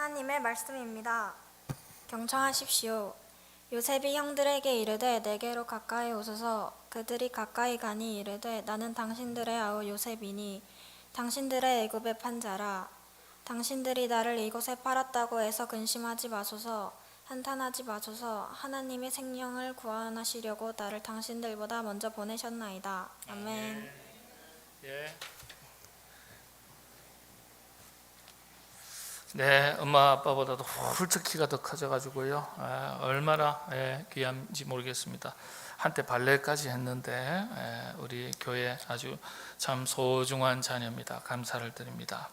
하나님의 말씀입니다. 경청하십시오. 요셉이 형들에게 이르되 내게로 가까이 오소서. 그들이 가까이 가니 이르되 나는 당신들의 아우 요셉이니 당신들의 애굽에 판 자라. 당신들이 나를 이곳에 팔았다고 해서 근심하지 마소서. 한탄하지 마소서. 하나님의 생명을 구원하시려고 나를 당신들보다 먼저 보내셨나이다. 아멘. 예. 네, 엄마 아빠보다도 훌쩍 키가 더 커져가지고요. 얼마나 귀한지 모르겠습니다. 한때 발레까지 했는데 우리 교회 아주 참 소중한 자녀입니다. 감사를 드립니다.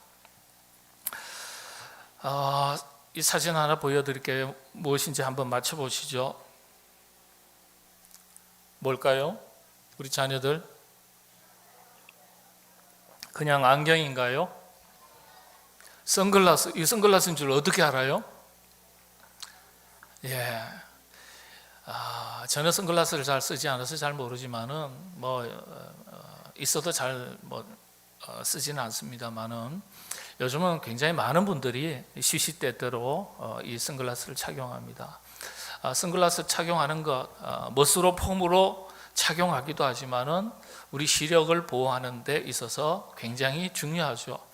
이 사진 하나 보여드릴게요. 무엇인지 한번 맞춰보시죠. 뭘까요? 우리 자녀들 그냥 안경인가요? 선글라스, 이 선글라스인 줄 어떻게 알아요? 예, 저는 선글라스를 잘 쓰지 않아서 잘 모르지만은 있어도 잘 쓰지는 않습니다만은 요즘은 굉장히 많은 분들이 시시때때로 이 선글라스를 착용합니다. 선글라스 착용하는 것 멋으로 폼으로 착용하기도 하지만은 우리 시력을 보호하는 데 있어서 굉장히 중요하죠.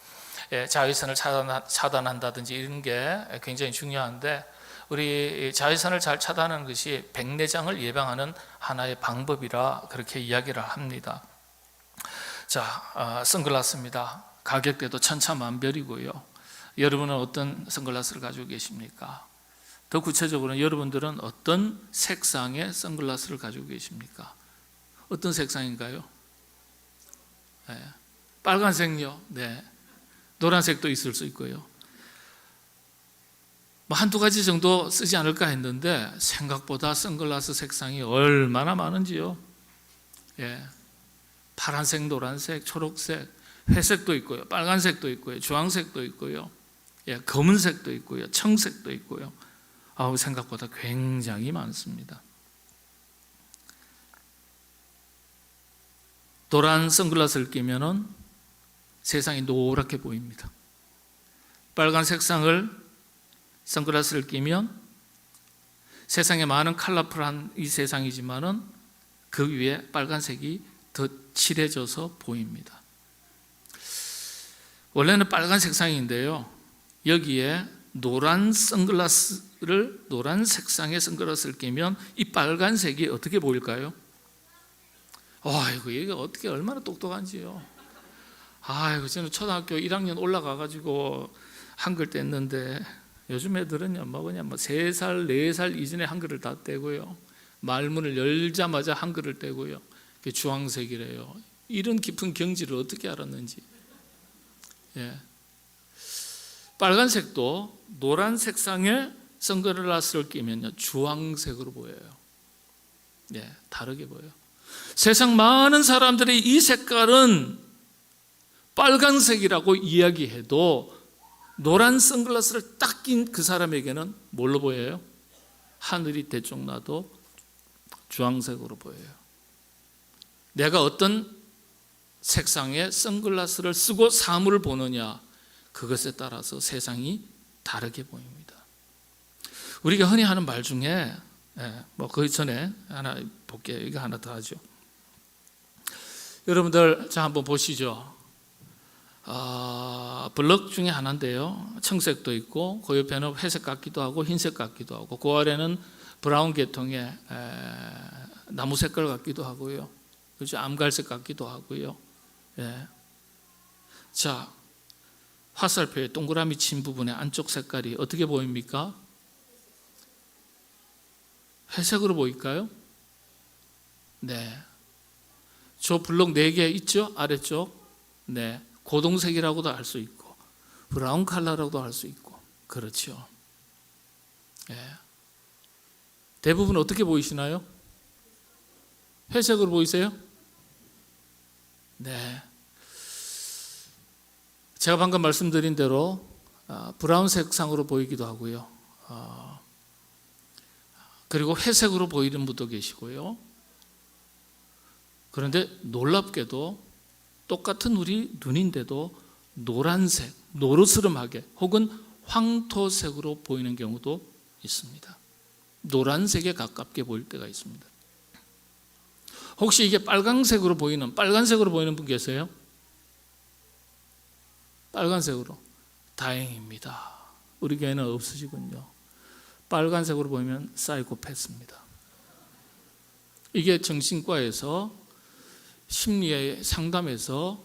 자외선을 차단한다든지 이런 게 굉장히 중요한데 우리 자외선을 잘 차단하는 것이 백내장을 예방하는 하나의 방법이라 그렇게 이야기를 합니다. 자, 선글라스입니다. 가격대도 천차만별이고요. 여러분은 어떤 선글라스를 가지고 계십니까? 더 구체적으로 여러분들은 어떤 색상의 선글라스를 가지고 계십니까? 어떤 색상인가요? 빨간색요. 네. 노란색도 있을 수 있고요. 한두 가지 정도 쓰지 않을까 했는데 생각보다 선글라스 색상이 얼마나 많은지요. 파란색, 노란색, 초록색, 회색도 있고요. 빨간색도 있고요. 주황색도 있고요. 검은색도 있고요. 청색도 있고요. 생각보다 굉장히 많습니다. 노란 선글라스를 끼면은 세상이 노랗게 보입니다. 빨간 선글라스를 끼면 세상에 많은 컬러풀한 이 세상이지만은 그 위에 빨간색이 더 칠해져서 보입니다. 원래는 빨간 색상인데요. 여기에 노란 색상의 선글라스를 끼면 이 빨간색이 어떻게 보일까요? 이게 어떻게 얼마나 똑똑한지요. 저는 초등학교 1학년 올라가가지고 한글 뗐는데 요즘 애들은요, 3살, 4살 이전에 한글을 다 떼고요. 말문을 열자마자 한글을 떼고요. 그게 주황색이래요. 이런 깊은 경지를 어떻게 알았는지. 빨간색도 노란 색상의 선글라스를 끼면요, 주황색으로 보여요. 다르게 보여요. 세상 많은 사람들이 이 색깔은 빨간색이라고 이야기해도 노란 선글라스를 딱 낀 그 사람에게는 뭘로 보여요? 하늘이 대쪽 나도 주황색으로 보여요. 내가 어떤 색상의 선글라스를 쓰고 사물을 보느냐, 그것에 따라서 세상이 다르게 보입니다. 우리가 흔히 하는 말 중에 그 전에 하나 볼게요. 이거 하나 더 하죠. 여러분들 자 한번 보시죠. 블럭 중에 하나인데요. 청색도 있고 그 옆에는 회색 같기도 하고 흰색 같기도 하고 그 아래는 브라운 계통의 나무 색깔 같기도 하고요. 그렇죠? 암갈색 같기도 하고요. 자, 화살표에 동그라미 친 부분의 안쪽 색깔이 어떻게 보입니까? 회색으로 보일까요? 네. 저 블럭 4개 있죠? 아래쪽. 네. 고동색이라고도 할 수 있고 브라운 컬러라고도 할 수 있고 그렇죠. 대부분 어떻게 보이시나요? 회색으로 보이세요? 네. 제가 방금 말씀드린 대로 브라운 색상으로 보이기도 하고요. 그리고 회색으로 보이는 분도 계시고요. 그런데 놀랍게도 똑같은 우리 눈인데도 노란색, 노르스름하게 혹은 황토색으로 보이는 경우도 있습니다. 노란색에 가깝게 보일 때가 있습니다. 혹시 이게 빨간색으로 보이는 분 계세요? 빨간색으로. 다행입니다. 우리 교회는 없으시군요. 빨간색으로 보이면 사이코패스입니다. 이게 정신과에서 심리의 상담에서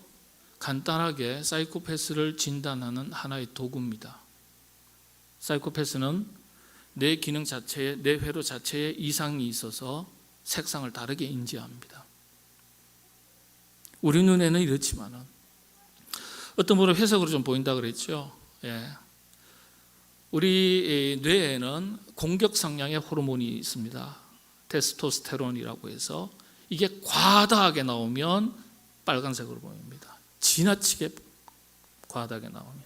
간단하게 사이코패스를 진단하는 하나의 도구입니다. 사이코패스는 뇌 기능 자체에, 뇌 회로 자체에 이상이 있어서 색상을 다르게 인지합니다. 우리 눈에는 이렇지만은 어떤 분은 회색으로 좀 보인다 그랬죠. 예. 우리 뇌에는 공격 성향의 호르몬이 있습니다. 테스토스테론이라고 해서 이게 과다하게 나오면 빨간색으로 보입니다. 지나치게 과다하게 나오면.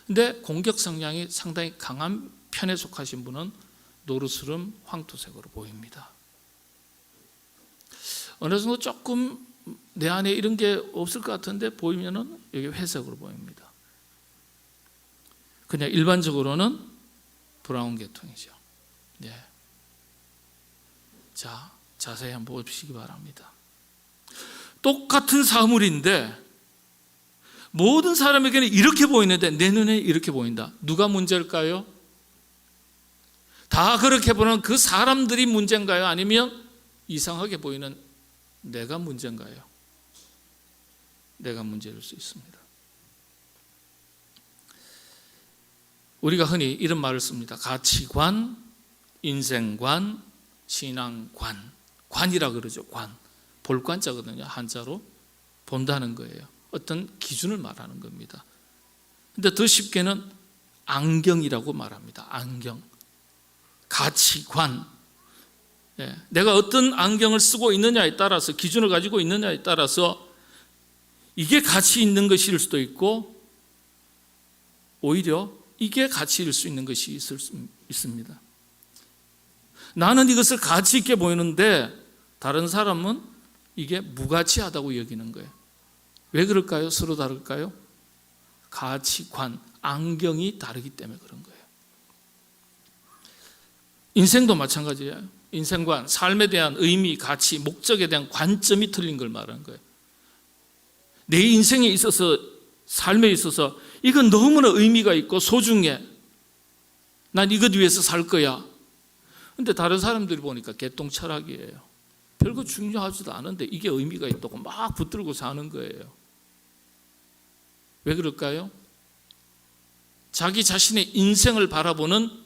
근데 공격 성향이 상당히 강한 편에 속하신 분은 노르스름 황토색으로 보입니다. 어느 정도 조금 내 안에 이런 게 없을 것 같은데 보이면은 여기 회색으로 보입니다. 그냥 일반적으로는 브라운 계통이죠. 네. 자, 자세히 한번 보시기 바랍니다. 똑같은 사물인데 모든 사람에게는 이렇게 보이는데 내 눈에 이렇게 보인다. 누가 문제일까요? 다 그렇게 보는 그 사람들이 문제인가요? 아니면 이상하게 보이는 내가 문제인가요? 내가 문제일 수 있습니다. 우리가 흔히 이런 말을 씁니다. 가치관, 인생관, 신앙관. 관이라 그러죠. 관. 볼관자거든요. 한자로 본다는 거예요. 어떤 기준을 말하는 겁니다. 근데 더 쉽게는 안경이라고 말합니다. 안경. 가치관. 예, 내가 어떤 안경을 쓰고 있느냐에 따라서, 기준을 가지고 있느냐에 따라서 이게 가치 있는 것일 수도 있고 오히려 이게 가치일 수 있는 것이 있을 수 있습니다. 나는 이것을 가치 있게 보이는데 다른 사람은 이게 무가치하다고 여기는 거예요. 왜 그럴까요? 서로 다를까요? 가치관, 안경이 다르기 때문에 그런 거예요. 인생도 마찬가지예요. 인생관, 삶에 대한 의미, 가치, 목적에 대한 관점이 틀린 걸 말하는 거예요. 내 인생에 있어서, 삶에 있어서 이건 너무나 의미가 있고 소중해. 난 이것 위해서 살 거야. 근데 다른 사람들이 보니까 개똥 철학이에요. 별거 중요하지도 않은데 이게 의미가 있다고 막 붙들고 사는 거예요. 왜 그럴까요? 자기 자신의 인생을 바라보는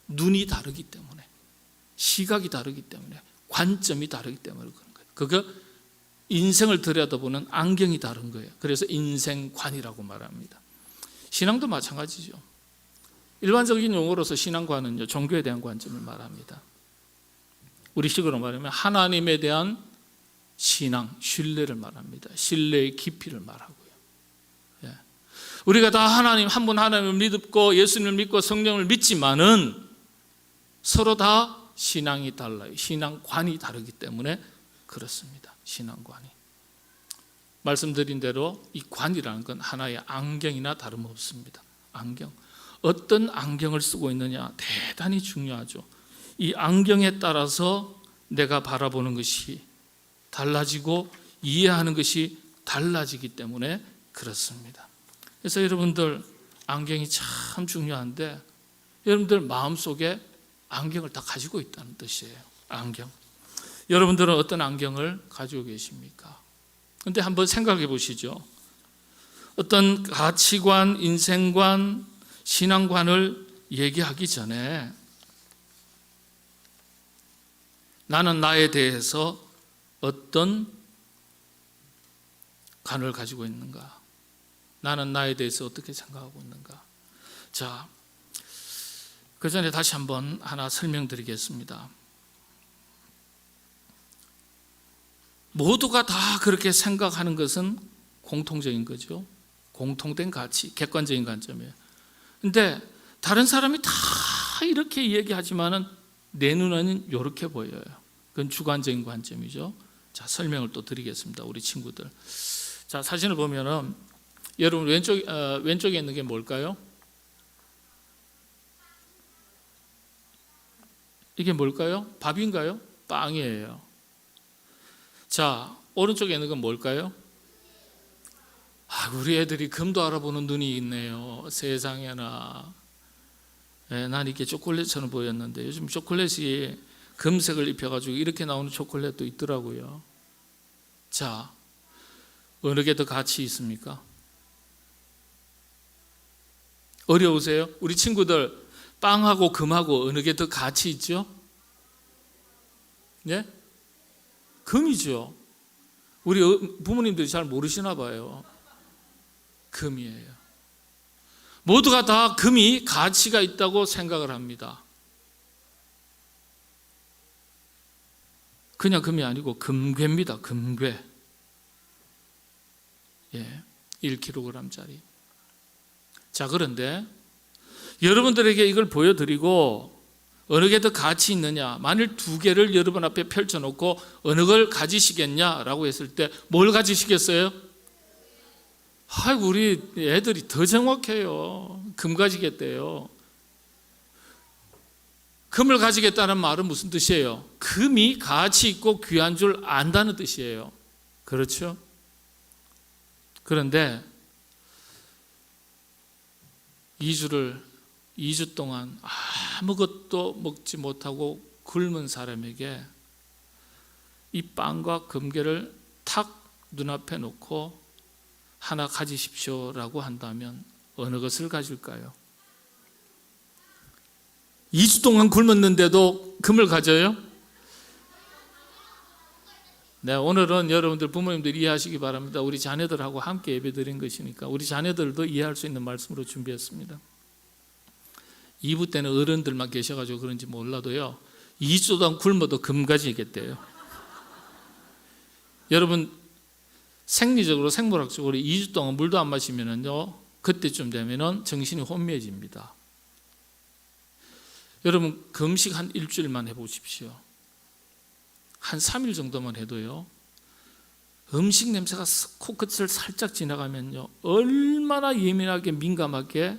눈이 다르기 때문에, 시각이 다르기 때문에, 관점이 다르기 때문에 그런 거예요. 그거 인생을 들여다보는 안경이 다른 거예요. 그래서 인생관이라고 말합니다. 신앙도 마찬가지죠. 일반적인 용어로서 신앙관은요, 종교에 대한 관점을 말합니다. 우리식으로 말하면 하나님에 대한 신앙, 신뢰를 말합니다. 신뢰의 깊이를 말하고요. 예. 우리가 다 하나님, 한 분 하나님을 믿고 예수님을 믿고 성령을 믿지만은 서로 다 신앙이 달라요. 신앙관이 다르기 때문에 그렇습니다. 신앙관이. 말씀드린 대로 이 관이라는 건 하나의 안경이나 다름없습니다. 안경. 어떤 안경을 쓰고 있느냐 대단히 중요하죠. 이 안경에 따라서 내가 바라보는 것이 달라지고 이해하는 것이 달라지기 때문에 그렇습니다. 그래서 여러분들 안경이 참 중요한데 여러분들 마음속에 안경을 다 가지고 있다는 뜻이에요. 안경. 여러분들은 어떤 안경을 가지고 계십니까? 그런데 한번 생각해 보시죠. 어떤 가치관, 인생관, 신앙관을 얘기하기 전에 나는 나에 대해서 어떤 관을 가지고 있는가? 나는 나에 대해서 어떻게 생각하고 있는가? 자, 그 전에 다시 한번 하나 설명드리겠습니다. 모두가 다 그렇게 생각하는 것은 공통적인 거죠. 공통된 가치, 객관적인 관점이에요. 근데 다른 사람이 다 이렇게 얘기하지만은 내 눈에는 이렇게 보여요. 그건 주관적인 관점이죠. 자, 설명을 또 드리겠습니다. 우리 친구들. 자, 사진을 보면은 여러분 왼쪽에 있는 게 뭘까요? 이게 뭘까요? 밥인가요? 빵이에요. 자, 오른쪽에 있는 건 뭘까요? 우리 애들이 금도 알아보는 눈이 있네요. 세상에나. 난 이게 초콜릿처럼 보였는데 요즘 초콜릿이 금색을 입혀가지고 이렇게 나오는 초콜릿도 있더라고요. 자, 어느 게 더 가치 있습니까? 어려우세요? 우리 친구들 빵하고 금하고 어느 게 더 가치 있죠? 네? 금이죠. 우리 부모님들이 잘 모르시나 봐요. 금이에요. 모두가 다 금이 가치가 있다고 생각을 합니다. 그냥 금이 아니고 금괴입니다. 금괴. 1kg짜리. 자, 그런데 여러분들에게 이걸 보여드리고 어느 게 더 가치 있느냐, 만일 두 개를 여러분 앞에 펼쳐놓고 어느 걸 가지시겠냐라고 했을 때 뭘 가지시겠어요? 우리 애들이 더 정확해요. 금 가지겠대요. 금을 가지겠다는 말은 무슨 뜻이에요? 금이 가치 있고 귀한 줄 안다는 뜻이에요. 그렇죠? 그런데 2주 동안 아무것도 먹지 못하고 굶은 사람에게 이 빵과 금괴를 탁 눈앞에 놓고 하나 가지십시오라고 한다면 어느 것을 가질까요? 2주 동안 굶었는데도 금을 가져요? 네, 오늘은 여러분들 부모님들 이해하시기 바랍니다. 우리 자녀들하고 함께 예배드린 것이니까 우리 자녀들도 이해할 수 있는 말씀으로 준비했습니다. 2부 때는 어른들만 계셔가지고 그런지 몰라도요, 2주 동안 굶어도 금 가지겠대요. 여러분, 생리적으로 생물학적으로 2주 동안 물도 안 마시면은요, 그때쯤 되면은 정신이 혼미해집니다. 여러분, 금식 한 일주일만 해보십시오. 한 3일 정도만 해도요, 음식 냄새가 코끝을 살짝 지나가면요, 얼마나 예민하게 민감하게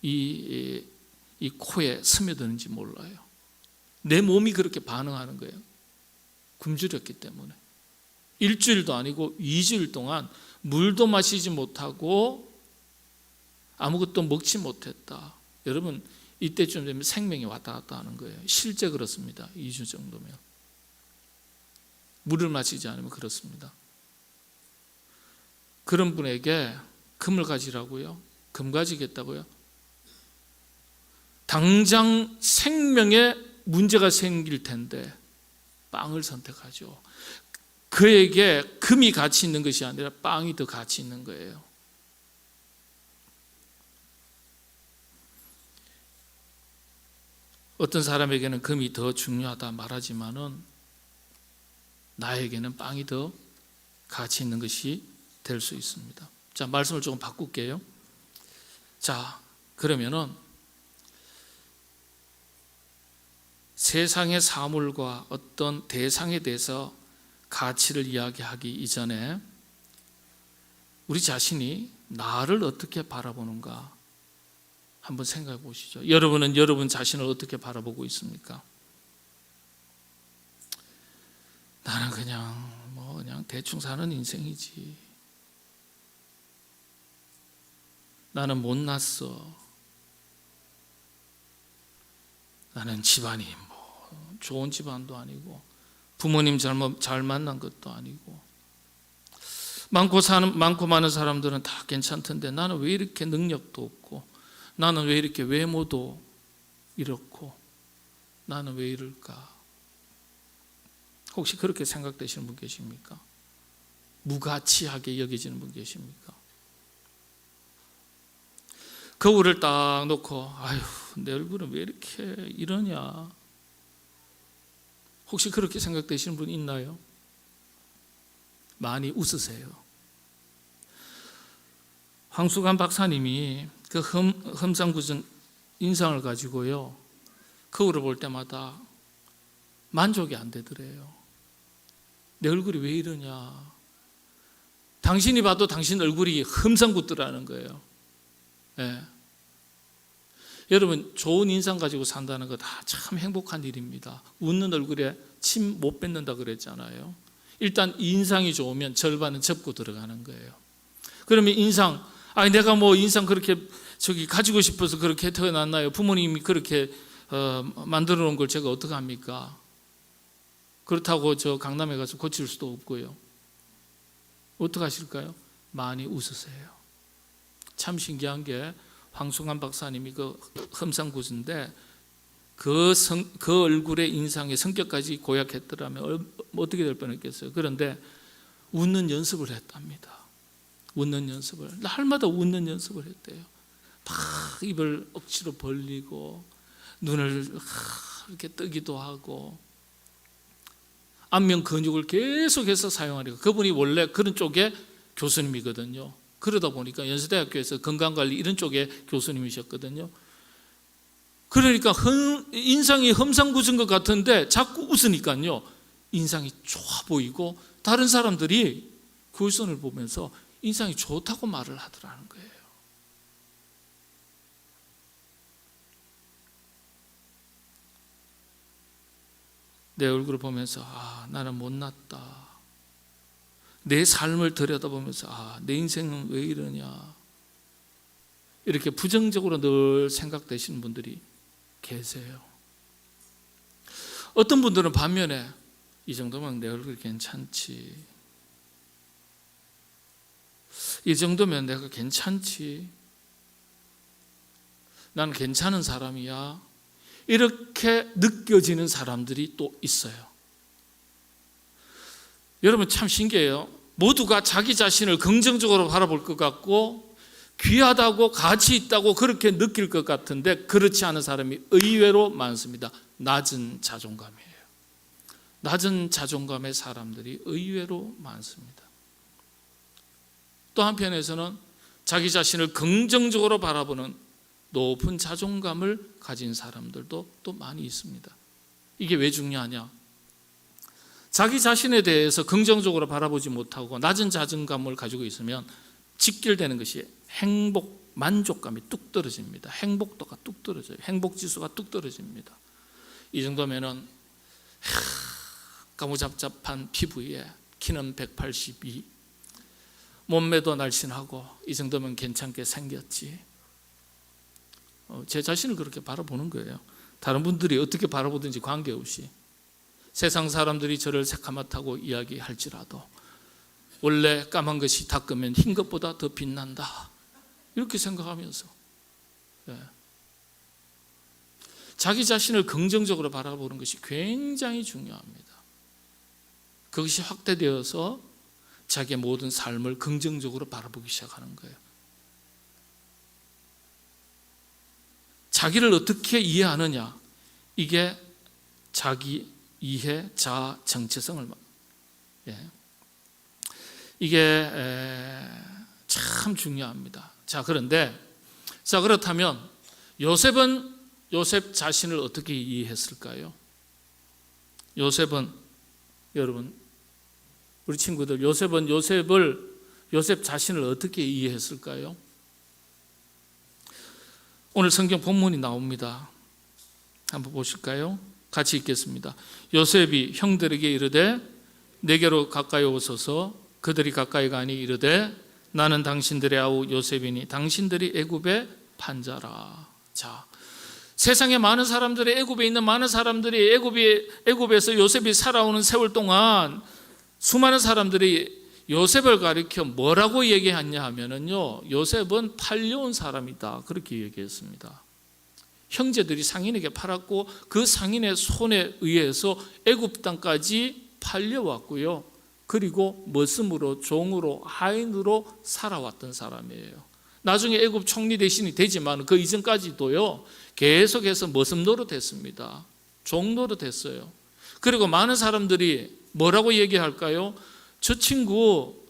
이 코에 스며드는지 몰라요. 내 몸이 그렇게 반응하는 거예요. 굶주렸기 때문에. 일주일도 아니고 2주일 동안 물도 마시지 못하고 아무것도 먹지 못했다. 여러분, 이때쯤 되면 생명이 왔다 갔다 하는 거예요. 실제 그렇습니다. 2주 정도면. 물을 마시지 않으면 그렇습니다. 그런 분에게 금을 가지라고요? 금 가지겠다고요? 당장 생명에 문제가 생길 텐데 빵을 선택하죠. 그에게 금이 가치 있는 것이 아니라 빵이 더 가치 있는 거예요. 어떤 사람에게는 금이 더 중요하다 말하지만은 나에게는 빵이 더 가치 있는 것이 될 수 있습니다. 자, 말씀을 조금 바꿀게요. 자, 그러면은 세상의 사물과 어떤 대상에 대해서 가치를 이야기하기 이전에 우리 자신이 나를 어떻게 바라보는가 한번 생각해 보시죠. 여러분은 여러분 자신을 어떻게 바라보고 있습니까? 나는 그냥 대충 사는 인생이지. 나는 못났어. 나는 집안이 좋은 집안도 아니고 부모님 잘 만난 것도 아니고 많고 많은 사람들은 다 괜찮던데 나는 왜 이렇게 능력도 없고 나는 왜 이렇게 외모도 이렇고 나는 왜 이럴까? 혹시 그렇게 생각되시는 분 계십니까? 무가치하게 여겨지는 분 계십니까? 거울을 딱 놓고 내 얼굴은 왜 이렇게 이러냐? 혹시 그렇게 생각되시는 분 있나요? 많이 웃으세요. 황수관 박사님이 그 험상궂은 인상을 가지고요, 거울을 볼 때마다 만족이 안 되더래요. 내 얼굴이 왜 이러냐? 당신이 봐도 당신 얼굴이 험상궂더라는 거예요. 네. 여러분, 좋은 인상 가지고 산다는 거 다 참 행복한 일입니다. 웃는 얼굴에 침 못 뱉는다 그랬잖아요. 일단 인상이 좋으면 절반은 접고 들어가는 거예요. 그러면 인상, 내가 뭐 인상 그렇게 가지고 싶어서 그렇게 태어났나요? 부모님이 그렇게 만들어 놓은 걸 제가 어떻게 합니까? 그렇다고 저 강남에 가서 고칠 수도 없고요. 어떻게 하실까요? 많이 웃으세요. 참 신기한 게 황송한 박사님이 그 험상궂은데 그 얼굴의 인상의 성격까지 고약했더라면 어떻게 될 뻔했겠어요. 그런데 웃는 연습을 했답니다. 웃는 연습을, 날마다 웃는 연습을 했대요. 막 입을 억지로 벌리고 눈을 이렇게 뜨기도 하고 안면 근육을 계속해서 사용하니까, 그분이 원래 그런 쪽에 교수님이거든요. 그러다 보니까 연세대학교에서 건강관리 이런 쪽에 교수님이셨거든요. 그러니까 인상이 험상궂은 것 같은데 자꾸 웃으니까요 인상이 좋아 보이고 다른 사람들이 그 후손을 보면서 인상이 좋다고 말을 하더라는 거예요. 내 얼굴을 보면서 나는 못났다. 내 삶을 들여다보면서 내 인생은 왜 이러냐, 이렇게 부정적으로 늘 생각되시는 분들이 계세요. 어떤 분들은 반면에 이 정도면 내 얼굴이 괜찮지, 이 정도면 내가 괜찮지, 난 괜찮은 사람이야, 이렇게 느껴지는 사람들이 또 있어요. 여러분 참 신기해요. 모두가 자기 자신을 긍정적으로 바라볼 것 같고 귀하다고 가치 있다고 그렇게 느낄 것 같은데 그렇지 않은 사람이 의외로 많습니다. 낮은 자존감이에요. 낮은 자존감의 사람들이 의외로 많습니다. 또 한편에서는 자기 자신을 긍정적으로 바라보는 높은 자존감을 가진 사람들도 또 많이 있습니다. 이게 왜 중요하냐? 자기 자신에 대해서 긍정적으로 바라보지 못하고 낮은 자존감을 가지고 있으면 직결되는 것이 행복, 만족감이 뚝 떨어집니다. 행복도가 뚝 떨어져요. 행복지수가 뚝 떨어집니다. 이 정도면은 까무잡잡한 피부에 키는 182, 몸매도 날씬하고 이 정도면 괜찮게 생겼지. 제 자신을 그렇게 바라보는 거예요. 다른 분들이 어떻게 바라보든지 관계없이. 세상 사람들이 저를 새카맣다고 이야기할지라도 원래 까만 것이 닦으면 흰 것보다 더 빛난다, 이렇게 생각하면서 자기 자신을 긍정적으로 바라보는 것이 굉장히 중요합니다. 그것이 확대되어서 자기의 모든 삶을 긍정적으로 바라보기 시작하는 거예요. 자기를 어떻게 이해하느냐, 이게 자기 이해, 자아, 정체성을 이게 참 중요합니다. 그렇다면 요셉은 요셉 자신을 어떻게 이해했을까요? 여러분, 우리 친구들, 요셉은 요셉 자신을 어떻게 이해했을까요? 오늘 성경 본문이 나옵니다. 한번 보실까요? 같이 읽겠습니다. 요셉이 형들에게 이르되 내게로 가까이 오소서. 그들이 가까이 가니 이르되 나는 당신들의 아우 요셉이니 당신들이 애굽의 판자라. 자, 세상에 많은 사람들이, 애굽에 있는 많은 사람들이 애굽에서 요셉이 살아오는 세월 동안 수많은 사람들이 요셉을 가리켜 뭐라고 얘기했냐 하면은요, 요셉은 팔려온 사람이다, 그렇게 얘기했습니다. 형제들이 상인에게 팔았고 그 상인의 손에 의해서 애굽 땅까지 팔려왔고요. 그리고 머슴으로, 종으로, 하인으로 살아왔던 사람이에요. 나중에 애굽 총리 대신이 되지만 그 이전까지도요 계속해서 머슴 노릇했습니다. 종 노릇했어요. 그리고 많은 사람들이 뭐라고 얘기할까요? 저 친구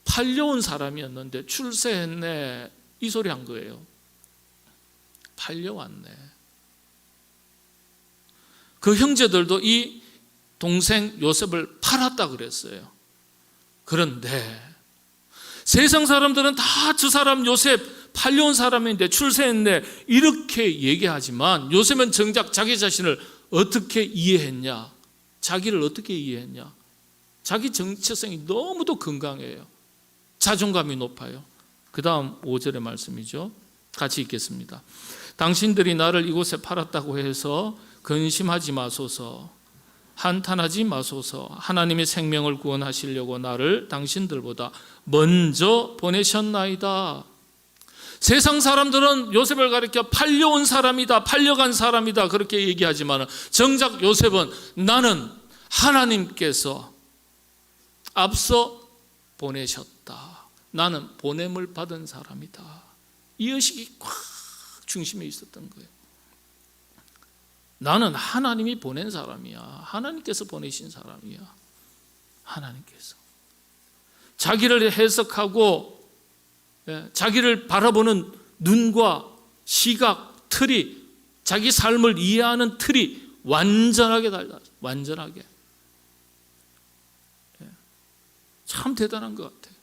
팔려온 사람이었는데 출세했네, 이 소리 한 거예요. 팔려왔네. 그 형제들도 이 동생 요셉을 팔았다 그랬어요. 그런데 세상 사람들은 다 저 사람 요셉 팔려온 사람인데 출세했네 이렇게 얘기하지만 요셉은 정작 자기 자신을 어떻게 이해했냐? 자기를 어떻게 이해했냐? 자기 정체성이 너무도 건강해요. 자존감이 높아요. 그 다음 5절의 말씀이죠. 같이 읽겠습니다. 당신들이 나를 이곳에 팔았다고 해서 근심하지 마소서, 한탄하지 마소서. 하나님의 생명을 구원하시려고 나를 당신들보다 먼저 보내셨나이다. 세상 사람들은 요셉을 가리켜 팔려온 사람이다, 팔려간 사람이다 그렇게 얘기하지만 정작 요셉은 나는 하나님께서 앞서 보내셨다. 나는 보냄을 받은 사람이다. 이 의식이 꽉 중심에 있었던 거예요. 나는 하나님이 보낸 사람이야. 하나님께서 보내신 사람이야. 하나님께서. 자기를 해석하고 자기를 바라보는 눈과 시각, 틀이, 자기 삶을 이해하는 틀이 완전하게 달라. 완전하게. 참 대단한 것 같아요.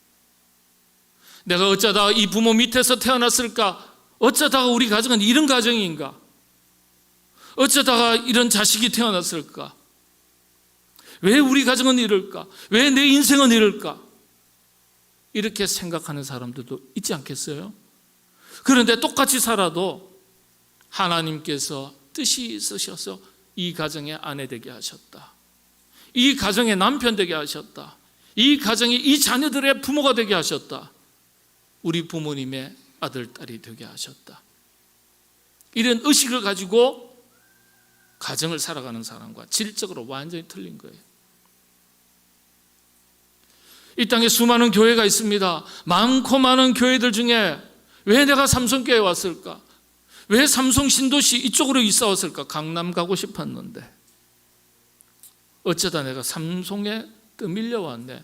내가 어쩌다가 이 부모 밑에서 태어났을까? 어쩌다가 우리 가정은 이런 가정인가? 어쩌다가 이런 자식이 태어났을까? 왜 우리 가정은 이럴까? 왜 내 인생은 이럴까? 이렇게 생각하는 사람들도 있지 않겠어요? 그런데 똑같이 살아도 하나님께서 뜻이 있으셔서 이 가정의 아내 되게 하셨다. 이 가정의 남편 되게 하셨다. 이 가정이 이 자녀들의 부모가 되게 하셨다. 우리 부모님의 아들, 딸이 되게 하셨다. 이런 의식을 가지고 가정을 살아가는 사람과 질적으로 완전히 틀린 거예요. 이 땅에 수많은 교회가 있습니다. 많고 많은 교회들 중에 왜 내가 삼성교회에 왔을까? 왜 삼성 신도시 이쪽으로 이사 왔을까? 강남 가고 싶었는데 어쩌다 내가 삼성에 떠밀려 왔네.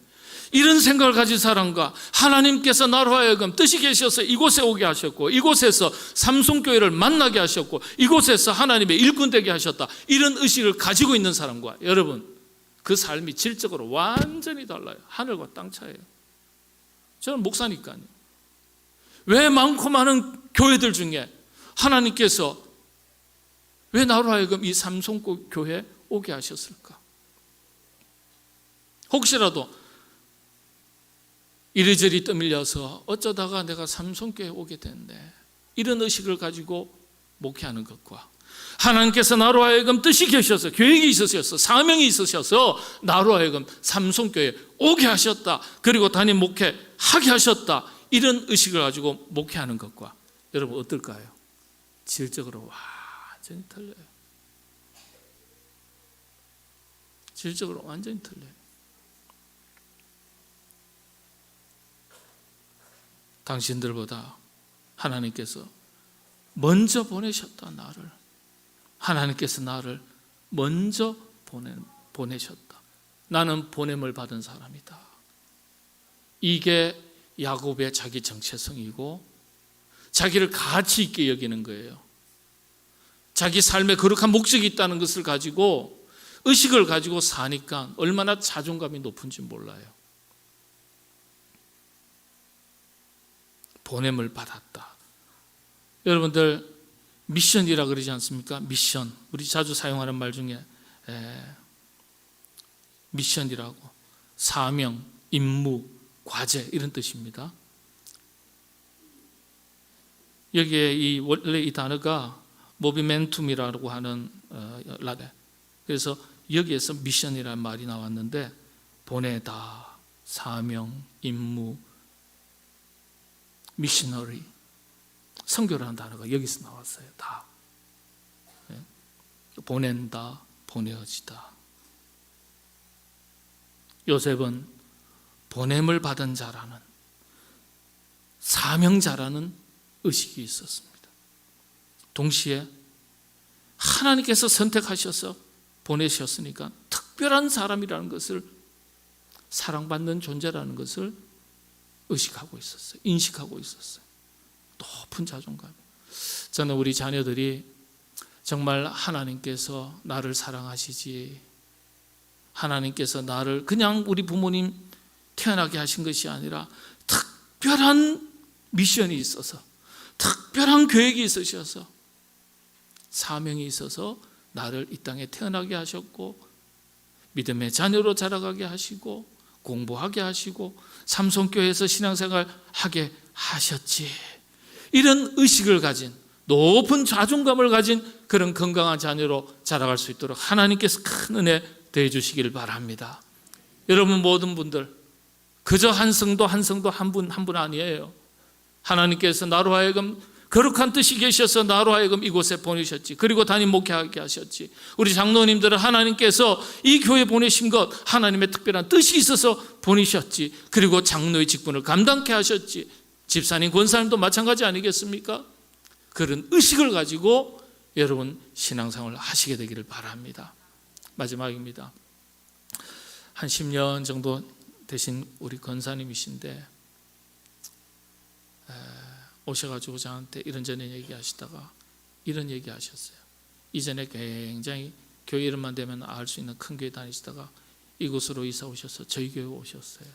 이런 생각을 가진 사람과 하나님께서 나로 하여금 뜻이 계셔서 이곳에 오게 하셨고 이곳에서 삼성교회를 만나게 하셨고 이곳에서 하나님의 일꾼 되게 하셨다. 이런 의식을 가지고 있는 사람과 여러분 그 삶이 질적으로 완전히 달라요. 하늘과 땅 차이예요. 저는 목사니까요. 왜 많고 많은 교회들 중에 하나님께서 왜 나로 하여금 이 삼성교회에 오게 하셨을까? 혹시라도 이리저리 떠밀려서 어쩌다가 내가 삼성교회에 오게 됐네. 이런 의식을 가지고 목회하는 것과 하나님께서 나로 하여금 뜻이 계셔서 계획이 있으셔서 사명이 있으셔서 나로 하여금 삼성교회에 오게 하셨다. 그리고 담임 목회하게 하셨다. 이런 의식을 가지고 목회하는 것과 여러분 어떨까요? 질적으로 완전히 틀려요. 질적으로 완전히 틀려요. 당신들보다 하나님께서 먼저 보내셨다. 나를. 하나님께서 나를 먼저 보내셨다. 나는 보냄을 받은 사람이다. 이게 야곱의 자기 정체성이고 자기를 가치 있게 여기는 거예요. 자기 삶에 거룩한 목적이 있다는 것을 가지고 의식을 가지고 사니까 얼마나 자존감이 높은지 몰라요. 보냄을 받았다. 여러분들 미션이라 그러지 않습니까? 미션. 우리 자주 사용하는 말 중에 미션이라고 사명, 임무, 과제 이런 뜻입니다. 여기에 원래 이 단어가 모비멘툼이라고 하는 그래서 여기에서 미션이라는 말이 나왔는데 보내다, 사명, 임무, 미셔너리, 선교라는 단어가 여기서 나왔어요. 다 보낸다, 보내어지다. 요셉은 보냄을 받은 자라는 사명자라는 의식이 있었습니다. 동시에 하나님께서 선택하셔서 보내셨으니까 특별한 사람이라는 것을, 사랑받는 존재라는 것을 의식하고 있었어요. 인식하고 있었어요. 높은 자존감. 저는 우리 자녀들이 정말 하나님께서 나를 사랑하시지, 하나님께서 나를 그냥 우리 부모님 태어나게 하신 것이 아니라 특별한 미션이 있어서 특별한 계획이 있으셔서 사명이 있어서 나를 이 땅에 태어나게 하셨고 믿음의 자녀로 자라가게 하시고 공부하게 하시고 삼성교회에서 신앙생활 하게 하셨지. 이런 의식을 가진 높은 자존감을 가진 그런 건강한 자녀로 자라갈 수 있도록 하나님께서 큰 은혜 더해 주시기를 바랍니다. 여러분 모든 분들 그저 한 성도 한 분 아니에요. 하나님께서 나로 하여금 거룩한 뜻이 계셔서 나로 하여금 이곳에 보내셨지. 그리고 담임 목회하게 하셨지. 우리 장로님들은 하나님께서 이 교회 보내신 것 하나님의 특별한 뜻이 있어서 보내셨지. 그리고 장로의 직분을 감당케 하셨지. 집사님, 권사님도 마찬가지 아니겠습니까? 그런 의식을 가지고 여러분 신앙생활을 하시게 되기를 바랍니다. 마지막입니다. 한 10년 정도 되신 우리 권사님이신데 오셔가지고 저한테 이런저런 얘기하시다가 이런 얘기하셨어요. 이전에 굉장히 교회 이름만 되면 알 수 있는 큰 교회 다니시다가 이곳으로 이사 오셔서 저희 교회 오셨어요.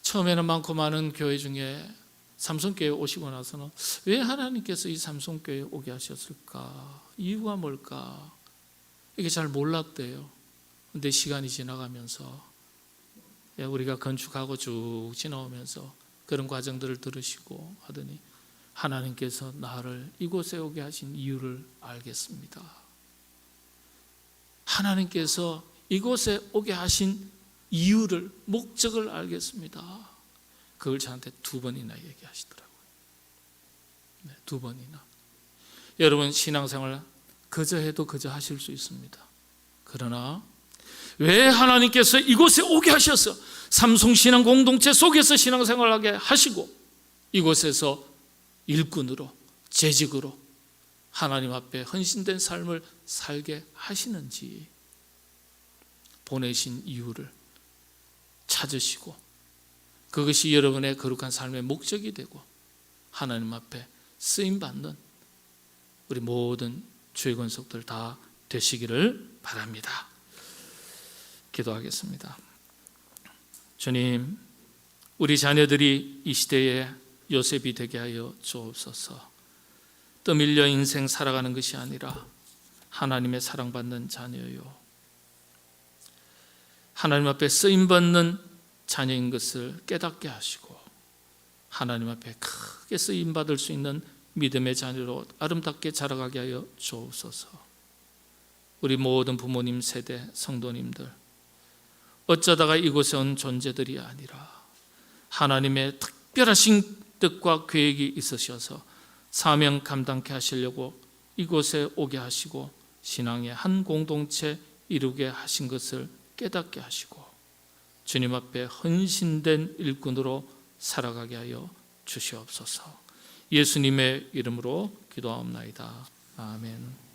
처음에는 많고 많은 교회 중에 삼성교회 오시고 나서는 왜 하나님께서 이 삼성교회에 오게 하셨을까? 이유가 뭘까? 이게 잘 몰랐대요. 근데 시간이 지나가면서 우리가 건축하고 쭉 지나오면서 그런 과정들을 들으시고 하더니 하나님께서 나를 이곳에 오게 하신 이유를 알겠습니다. 하나님께서 이곳에 오게 하신 이유를, 목적을 알겠습니다. 그걸 저한테 2번이나 얘기하시더라고요. 네, 2번이나. 여러분 신앙생활 그저 해도 그저 하실 수 있습니다. 그러나 왜 하나님께서 이곳에 오게 하셔서 삼성신앙 공동체 속에서 신앙생활하게 하시고 이곳에서 일꾼으로 재직으로 하나님 앞에 헌신된 삶을 살게 하시는지 보내신 이유를 찾으시고 그것이 여러분의 거룩한 삶의 목적이 되고 하나님 앞에 쓰임받는 우리 모든 주의 권속들 다 되시기를 바랍니다. 기도하겠습니다. 주님, 우리 자녀들이 이 시대에 요셉이 되게 하여 주옵소서. 떠밀려 인생 살아가는 것이 아니라 하나님의 사랑받는 자녀요, 하나님 앞에 쓰임받는 자녀인 것을 깨닫게 하시고 하나님 앞에 크게 쓰임받을 수 있는 믿음의 자녀로 아름답게 자라가게 하여 주옵소서. 우리 모든 부모님 세대 성도님들 어쩌다가 이곳에 온 존재들이 아니라 하나님의 특별하신 뜻과 계획이 있으셔서 사명 감당케 하시려고 이곳에 오게 하시고 신앙의 한 공동체 이루게 하신 것을 깨닫게 하시고 주님 앞에 헌신된 일꾼으로 살아가게 하여 주시옵소서. 예수님의 이름으로 기도하옵나이다. 아멘.